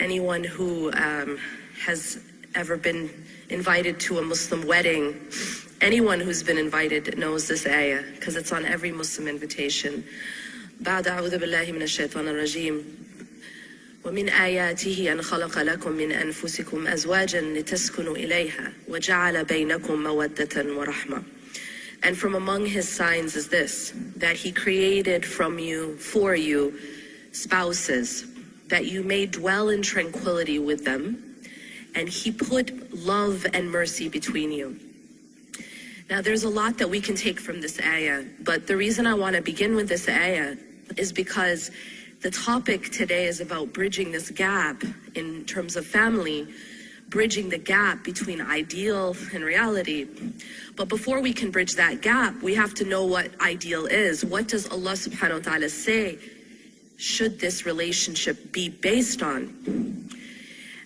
anyone who has ever been invited to a Muslim wedding, anyone who's been invited knows this ayah, because it's on every Muslim invitation. بعد أعوذ بالله من الشيطان الرجيم ومن آياته أن خلق لكم من أنفسكم أزواجا لتسكنوا إليها وجعل بينكم مودة ورحمة. And from among his signs is this, that he created from you, for you, spouses, that you may dwell in tranquility with them, and he put love and mercy between you. Now there's a lot that we can take from this ayah, but the reason I want to begin with this ayah is because the topic today is about bridging this gap in terms of family, bridging the gap between ideal and reality. But before we can bridge that gap, we have to know what ideal is. What does Allah subhanahu wa ta'ala say should this relationship be based on?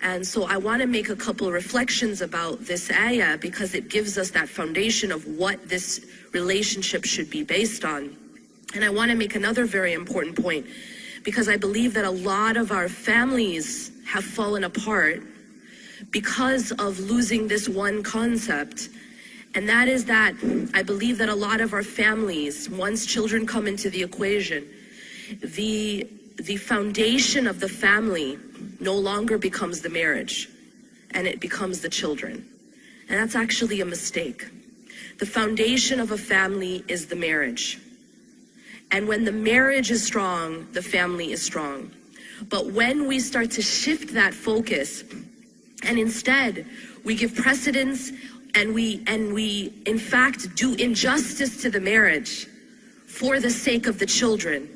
And so I want to make a couple reflections about this ayah because it gives us that foundation of what this relationship should be based on. And I want to make another very important point, because I believe that a lot of our families have fallen apart because of losing this one concept. And that is that I believe that a lot of our families, once children come into the equation, the foundation of the family no longer becomes the marriage, and it becomes the children. And that's actually a mistake. The foundation of a family is the marriage. And when the marriage is strong, the family is strong. But when we start to shift that focus, and instead we give precedence and we in fact do injustice to the marriage for the sake of the children,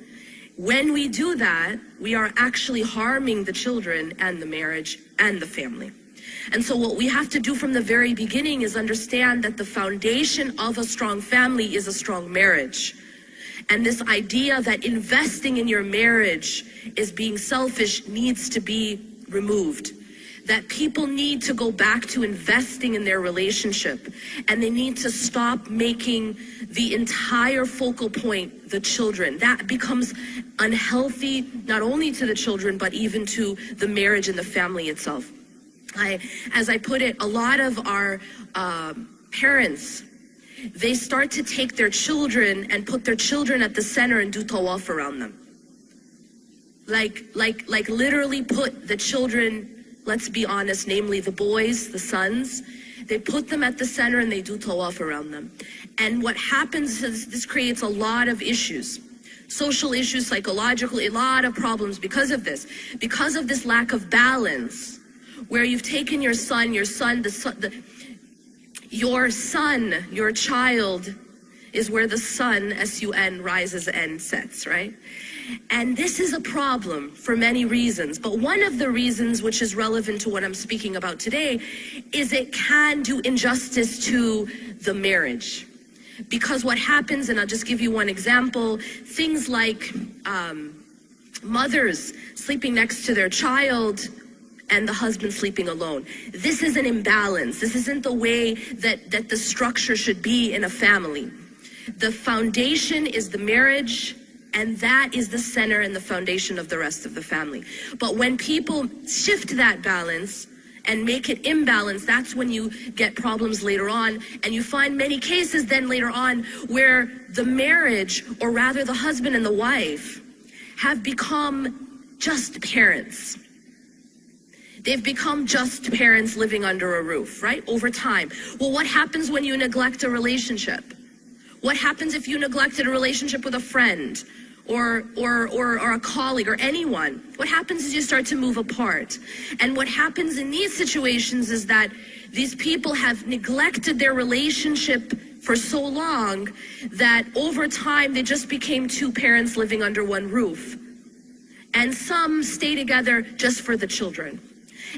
when we do that, we are actually harming the children and the marriage and the family. And so what we have to do from the very beginning is understand that the foundation of a strong family is a strong marriage. And this idea that investing in your marriage is being selfish needs to be removed. That people need to go back to investing in their relationship, and they need to stop making the entire focal point the children. That becomes unhealthy, not only to the children, but even to the marriage and the family itself. As I put it, a lot of our parents, they start to take their children and put their children at the center and do tawaf around them. Like literally put the children, let's be honest, namely the boys, the sons, they put them at the center and they do tawaf around them. And what happens is this creates a lot of issues, social issues, psychological, a lot of problems because of this lack of balance, where you've taken your child is where the sun, S-U-N, rises and sets, right? And this is a problem for many reasons, but one of the reasons which is relevant to what I'm speaking about today is it can do injustice to the marriage. Because what happens, and I'll just give you one example, things like mothers sleeping next to their child and the husband sleeping alone. This is an imbalance. This isn't the way that the structure should be in a family. The foundation is the marriage, and that is the center and the foundation of the rest of the family. But when people shift that balance and make it imbalanced, that's when you get problems later on. And you find many cases then later on where the marriage, or rather the husband and the wife, have become just parents. They've become just parents living under a roof, right? Over time. Well, what happens when you neglect a relationship? What happens if you neglected a relationship with a friend or a colleague or anyone? What happens is you start to move apart. And what happens in these situations is that these people have neglected their relationship for so long that over time they just became two parents living under one roof. And some stay together just for the children.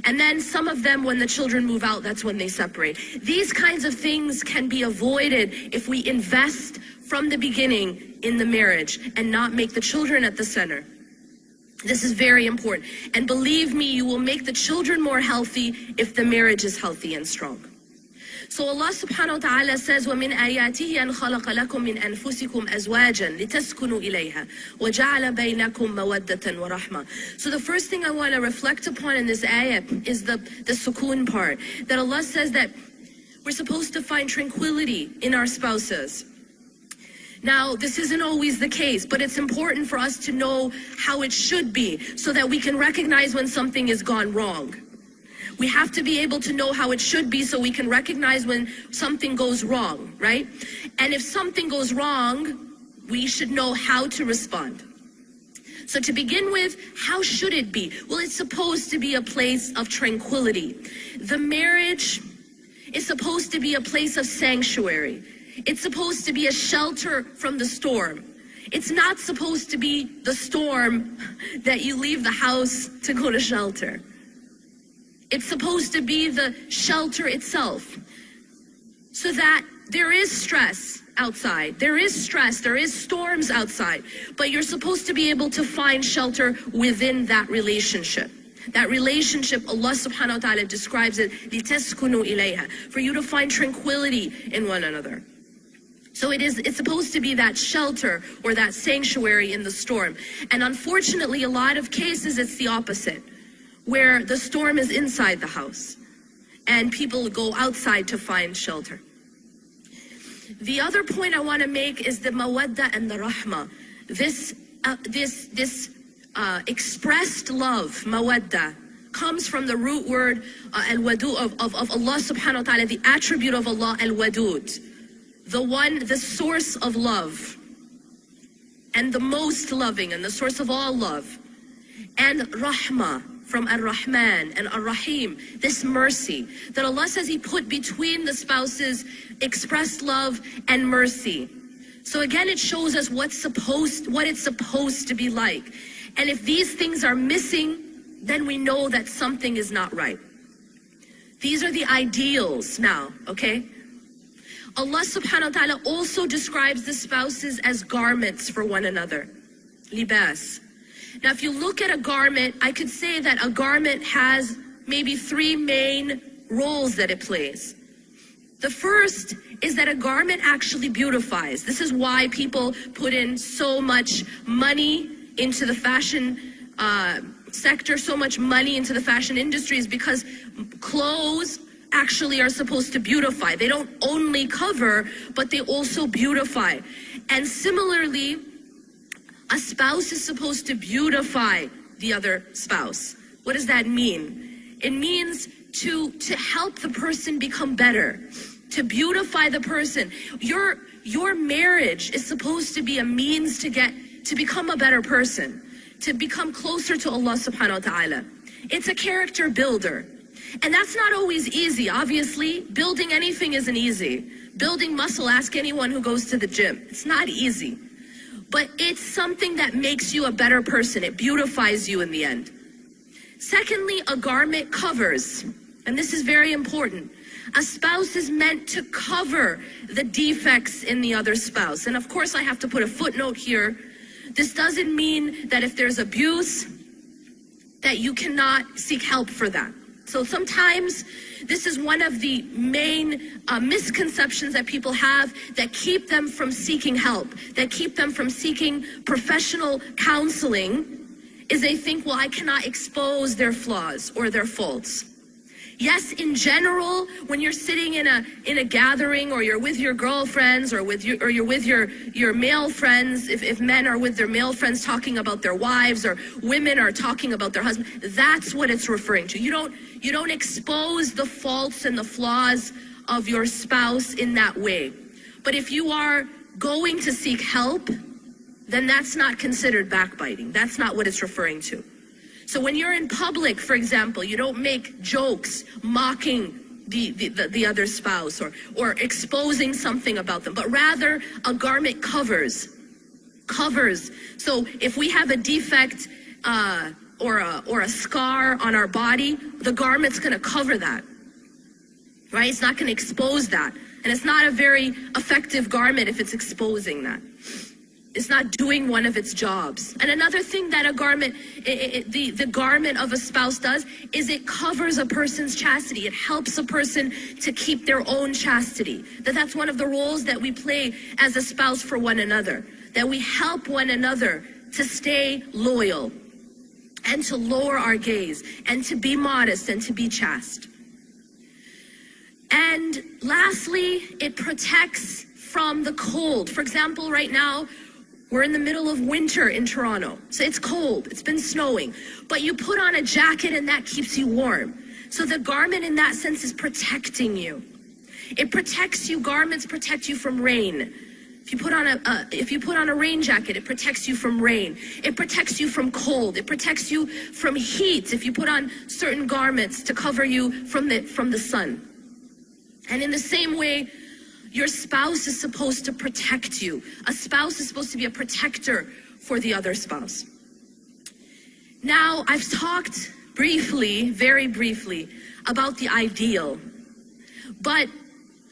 And then some of them, when the children move out, that's when they separate. These kinds of things can be avoided if we invest from the beginning in the marriage and not make the children at the center. This is very important. And believe me, you will make the children more healthy if the marriage is healthy and strong. So Allah subhanahu wa ta'ala says, وَمِنْ آيَاتِهِ أَنْ خَلَقَ لَكُم مِّنْ أَنفُسِكُمْ أَزْوَاجًا لِتَسْكُنُوا إِلَيْهَا وَجَعَلَ بَيْنَكُم مَّوَدَّةً وَرَحْمَةً. So the first thing I want to reflect upon in this ayah is the sukoon part. That Allah says that we're supposed to find tranquility in our spouses. Now, this isn't always the case, but it's important for us to know how it should be so that we can recognize when something has gone wrong. We have to be able to know how it should be so we can recognize when something goes wrong, right? And if something goes wrong, we should know how to respond. So to begin with, how should it be? Well, it's supposed to be a place of tranquility. The marriage is supposed to be a place of sanctuary. It's supposed to be a shelter from the storm. It's not supposed to be the storm that you leave the house to go to shelter. It's supposed to be the shelter itself, so that there is stress outside. There is stress, there is storms outside, but you're supposed to be able to find shelter within that relationship. That relationship, Allah subhanahu wa ta'ala describes it, لِتَسْكُنُوا إِلَيْهَا, for you to find tranquility in one another. So it's supposed to be that shelter or that sanctuary in the storm. And unfortunately, a lot of cases, it's the opposite, where the storm is inside the house and people go outside to find shelter. The other point I want to make is the mawadda and the rahma. This expressed love, mawadda, comes from the root word al-wadu of Allah subhanahu wa ta'ala, the attribute of Allah, al-wadud. The source of love, and the most loving, and the source of all love. And rahmah, from ar-Rahman and ar-Rahim, this mercy that Allah says He put between the spouses, expressed love and mercy. So again, it shows us what it's supposed to be like. And if these things are missing, then we know that something is not right. These are the ideals now, okay? Allah subhanahu wa ta'ala also describes the spouses as garments for one another. Libas. Now, if you look at a garment, I could say that a garment has maybe three main roles that it plays. The first is that a garment actually beautifies. This is why people put in so much money into the fashion sector, so much money into the fashion industry, is because clothes actually are supposed to beautify. They don't only cover, but they also beautify. And similarly, a spouse is supposed to beautify the other spouse. What does that mean? It means to help the person become better, to beautify the person. Your marriage is supposed to be a means to become a better person, to become closer to Allah subhanahu wa ta'ala. It's a character builder. And that's not always easy. Obviously, building anything isn't easy. Building muscle, ask anyone who goes to the gym. It's not easy. But it's something that makes you a better person. It beautifies you in the end. Secondly, a garment covers. And this is very important. A spouse is meant to cover the defects in the other spouse. And of course, I have to put a footnote here. This doesn't mean that if there's abuse, that you cannot seek help for that. So sometimes this is one of the main misconceptions that people have that keep them from seeking help, that keep them from seeking professional counseling, is they think, well, I cannot expose their flaws or their faults. Yes, in general, when you're sitting in a gathering, or you're with your girlfriends, or you're with your male friends, if men are with their male friends talking about their wives, or women are talking about their husbands, that's what it's referring to. You don't expose the faults and the flaws of your spouse in that way. But if you are going to seek help, then that's not considered backbiting. That's not what it's referring to. So when you're in public, for example, you don't make jokes mocking the other spouse or exposing something about them, but rather a garment covers. So if we have a defect or a scar on our body, the garment's going to cover that, right? It's not going to expose that. And it's not a very effective garment if it's exposing that. It's not doing one of its jobs. And another thing that a garment, the garment of a spouse does is it covers a person's chastity. It helps a person to keep their own chastity. That's one of the roles that we play as a spouse for one another. That we help one another to stay loyal and to lower our gaze and to be modest and to be chaste. And lastly, it protects from the cold. For example, right now, we're in the middle of winter in Toronto. So it's cold, it's been snowing. But you put on a jacket and that keeps you warm. So the garment in that sense is protecting you. It protects you, garments protect you from rain. If you put on a rain jacket, it protects you from rain. It protects you from cold. It protects you from heat if you put on certain garments to cover you from the sun. And in the same way, your spouse is supposed to protect you. A spouse is supposed to be a protector for the other spouse. Now, I've talked briefly, very briefly, about the ideal. But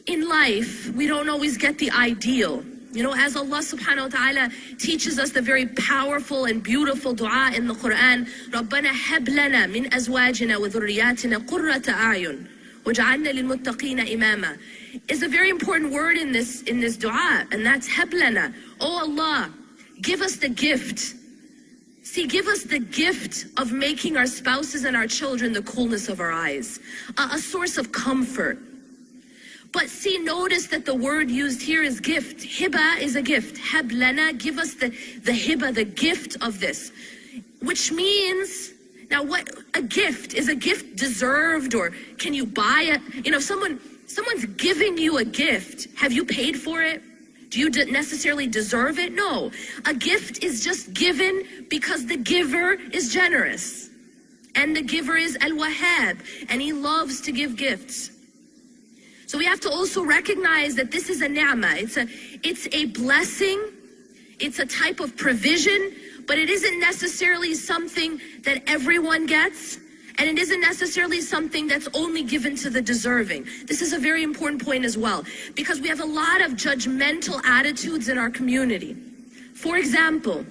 in life, we don't always get the ideal. You know, as Allah subhanahu wa ta'ala teaches us the very powerful and beautiful dua in the Quran, رَبَّنَا هَبْ لَنَا مِنْ أَزْوَاجِنَا وَذُرِّيَّاتِنَا قُرَّةَ أَعْيُنٍ وَجَعَلْنَا لِلْمُتَّقِينَ إِمَامًا. Is a very important word in this dua, and that's hablana. Oh Allah, give us the gift. See, give us the gift of making our spouses and our children the coolness of our eyes, a source of comfort. But see, notice that the word used here is gift. Hiba is a gift. Hablana, give us the hiba, the gift of this, which means, now what, a gift, is a gift deserved, or can you buy it? You know, someone's giving you a gift. Have you paid for it? Do you necessarily deserve it? No. A gift is just given because the giver is generous. And the giver is Al-Wahhab, and he loves to give gifts. So we have to also recognize that this is a ni'mah. It's a blessing. It's a type of provision, but it isn't necessarily something that everyone gets. And it isn't necessarily something that's only given to the deserving. This is a very important point as well, because we have a lot of judgmental attitudes in our community. For example,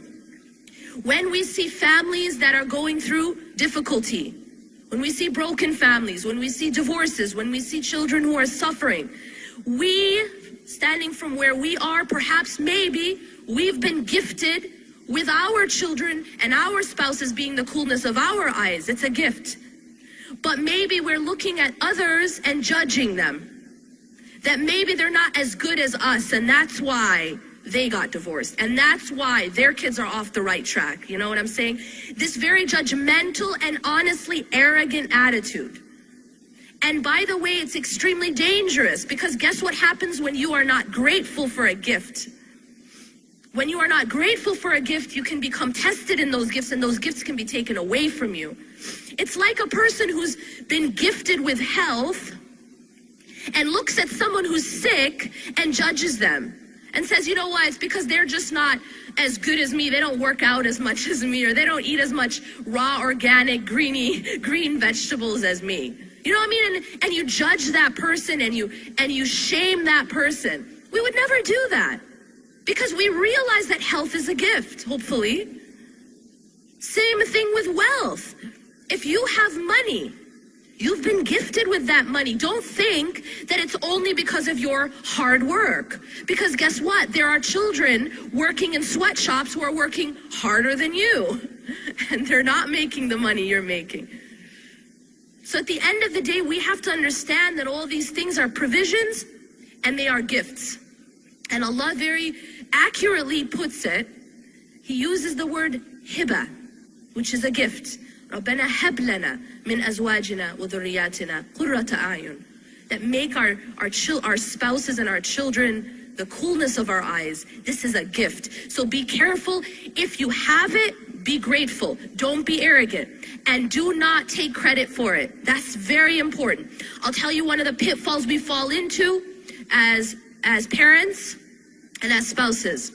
when we see families that are going through difficulty, when we see broken families, when we see divorces, when we see children who are suffering, we, standing from where we are, perhaps maybe we've been gifted with our children and our spouses being the coolness of our eyes. It's a gift. But maybe we're looking at others and judging them. That maybe they're not as good as us, and that's why they got divorced. And that's why their kids are off the right track. You know what I'm saying? This very judgmental and honestly arrogant attitude. And by the way, it's extremely dangerous, because guess what happens when you are not grateful for a gift? When you are not grateful for a gift, you can become tested in those gifts, and those gifts can be taken away from you. It's like a person who's been gifted with health and looks at someone who's sick and judges them and says, you know what, it's because they're just not as good as me. They don't work out as much as me, or they don't eat as much raw, organic, green vegetables as me. You know what I mean? And you judge that person, and you shame that person. We would never do that. Because we realize that health is a gift, hopefully. Same thing with wealth. If you have money, you've been gifted with that money. Don't think that it's only because of your hard work. Because guess what? There are children working in sweatshops who are working harder than you. And they're not making the money you're making. So at the end of the day, we have to understand that all these things are provisions and they are gifts. And Allah very accurately puts it, He uses the word hiba, which is a gift. رَبَّنَا هَبْ لَنَا مِنْ أَزْوَاجِنَا وَذُرِّيَّاتِنَا قُرَّةَ أَعْيُنٍ. That make our spouses and our children the coolness of our eyes. This is a gift. So be careful. If you have it, be grateful. Don't be arrogant. And do not take credit for it. That's very important. I'll tell you one of the pitfalls we fall into as parents and as spouses.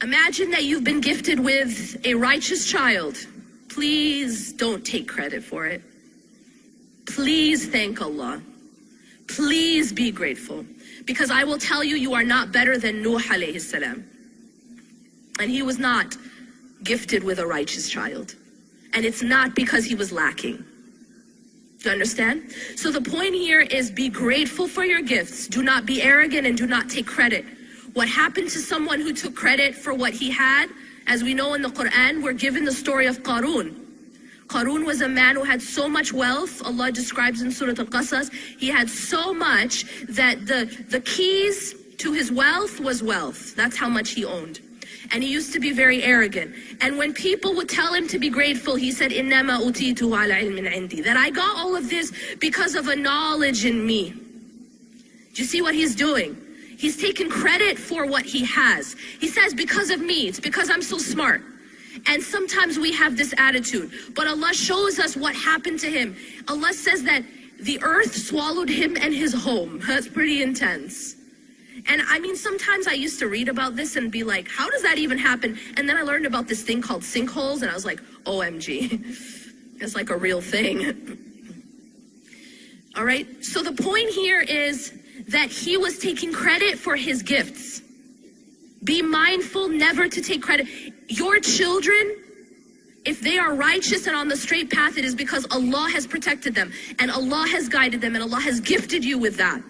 Imagine that you've been gifted with a righteous child. Please don't take credit for it. Please thank Allah. Please be grateful. Because I will tell you, you are not better than Nuh alayhi salam. And he was not gifted with a righteous child. And it's not because he was lacking. Do you understand? So the point here is be grateful for your gifts. Do not be arrogant and do not take credit. What happened to someone who took credit for what he had, as we know in the Quran, we're given the story of Qarun. Qarun was a man who had so much wealth. Allah describes in Surah Al-Qasas, he had so much that the keys to his wealth was wealth. That's how much he owned. And he used to be very arrogant. And when people would tell him to be grateful, he said, إِنَّمَا أُوتِيتُهُ عَلَى عِلْمٍ عِنْدِي, that I got all of this because of a knowledge in me. Do you see what he's doing? He's taking credit for what he has. He says, because of me, it's because I'm so smart. And sometimes we have this attitude. But Allah shows us what happened to him. Allah says that the earth swallowed him and his home. That's pretty intense. And I mean, sometimes I used to read about this and be like, how does that even happen? And then I learned about this thing called sinkholes, and I was like, OMG. It's like a real thing. All right, so the point here is that he was taking credit for his gifts. Be mindful never to take credit. Your children, if they are righteous and on the straight path, it is because Allah has protected them, and Allah has guided them, and Allah has gifted you with that.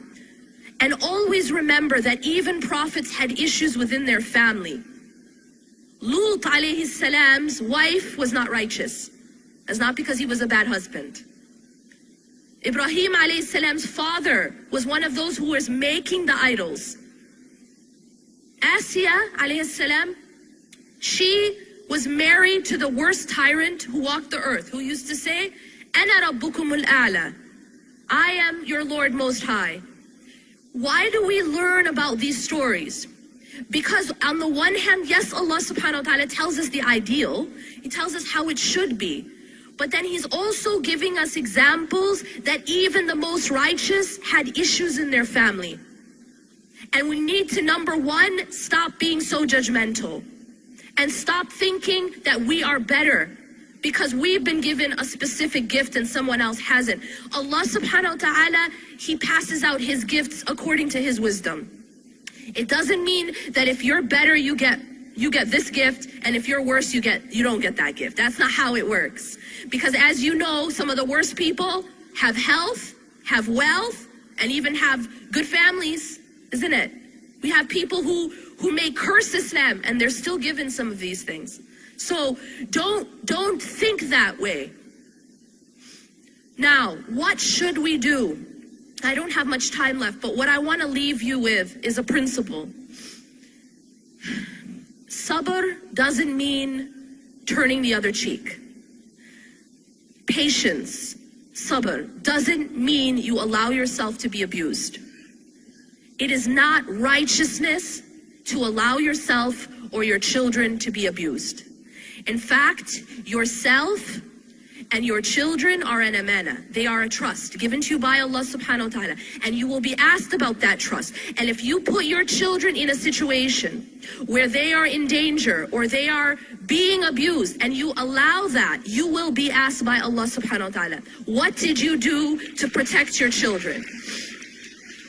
And always remember that even prophets had issues within their family. Lut alayhi salam's wife was not righteous. That's not because he was a bad husband. Ibrahim alayhi salam's father was one of those who was making the idols. Asiya alayhi salam, she was married to the worst tyrant who walked the earth, who used to say, Ana rabbukumul a'la, I am your Lord Most High. Why do we learn about these stories? Because on the one hand, yes, Allah subhanahu wa ta'ala tells us the ideal. He tells us how it should be. But then he's also giving us examples that even the most righteous had issues in their family. And we need to, number one, stop being so judgmental. And stop thinking that we are better because we've been given a specific gift and someone else hasn't. Allah subhanahu wa ta'ala, he passes out his gifts according to his wisdom. It doesn't mean that if you're better, you get this gift, and if you're worse, you don't get that gift. That's not how it works. Because as you know, some of the worst people have health, have wealth, and even have good families, isn't it? We have people who may curse Islam, and they're still given some of these things. So don't think that way. Now, what should we do? I don't have much time left, but what I want to leave you with is a principle. Sabr doesn't mean turning the other cheek. Patience, sabr, doesn't mean you allow yourself to be abused. It is not righteousness to allow yourself or your children to be abused. In fact, yourself and your children are an amana. They are a trust given to you by Allah subhanahu wa ta'ala. And you will be asked about that trust. And if you put your children in a situation where they are in danger or they are being abused and you allow that, you will be asked by Allah subhanahu wa ta'ala, what did you do to protect your children?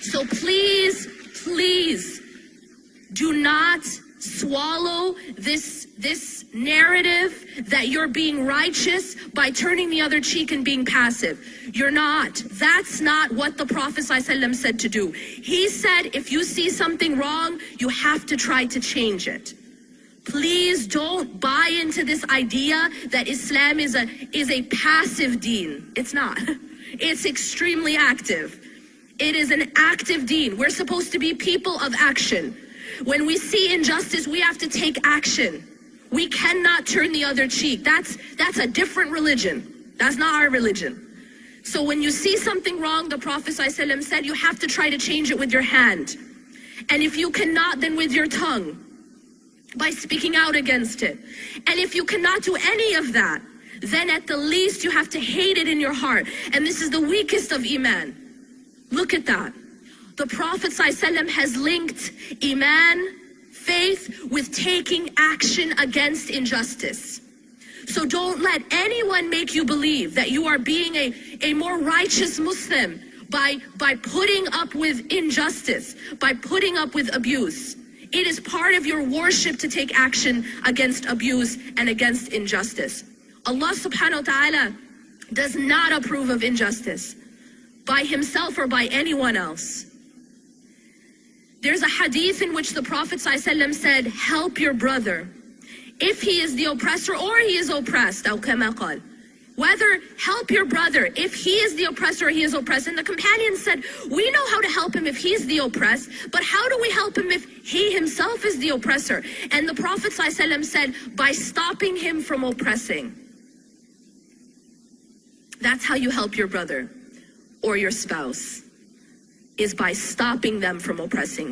So please, please do not swallow this narrative that you're being righteous by turning the other cheek and being passive. You're not. That's not what the Prophet ﷺ said to do. He said, if you see something wrong, you have to try to change it. Please don't buy into this idea that Islam is a passive deen. It's not. It's extremely active. It is an active deen. We're supposed to be people of action. When we see injustice, we have to take action. We cannot turn the other cheek. That's a different religion. That's not our religion. So when you see something wrong, the Prophet ﷺ said you have to try to change it with your hand. And if you cannot, then with your tongue, by speaking out against it. And if you cannot do any of that, then at the least you have to hate it in your heart. And this is the weakest of Iman. Look at that. The Prophet ﷺ has linked Iman, faith, with taking action against injustice. So don't let anyone make you believe that you are being a more righteous Muslim by putting up with injustice, by putting up with abuse. It is part of your worship to take action against abuse and against injustice. Allah subhanahu wa ta'ala does not approve of injustice by himself or by anyone else. There's a hadith in which the Prophet ﷺ said, help your brother if he is the oppressor or he is oppressed. أو كما قال. Whether help your brother if he is the oppressor or he is oppressed. And the companions said, we know how to help him if he is the oppressed, but how do we help him if he himself is the oppressor? And the Prophet ﷺ said, by stopping him from oppressing. That's how you help your brother or your spouse, is by stopping them from oppressing.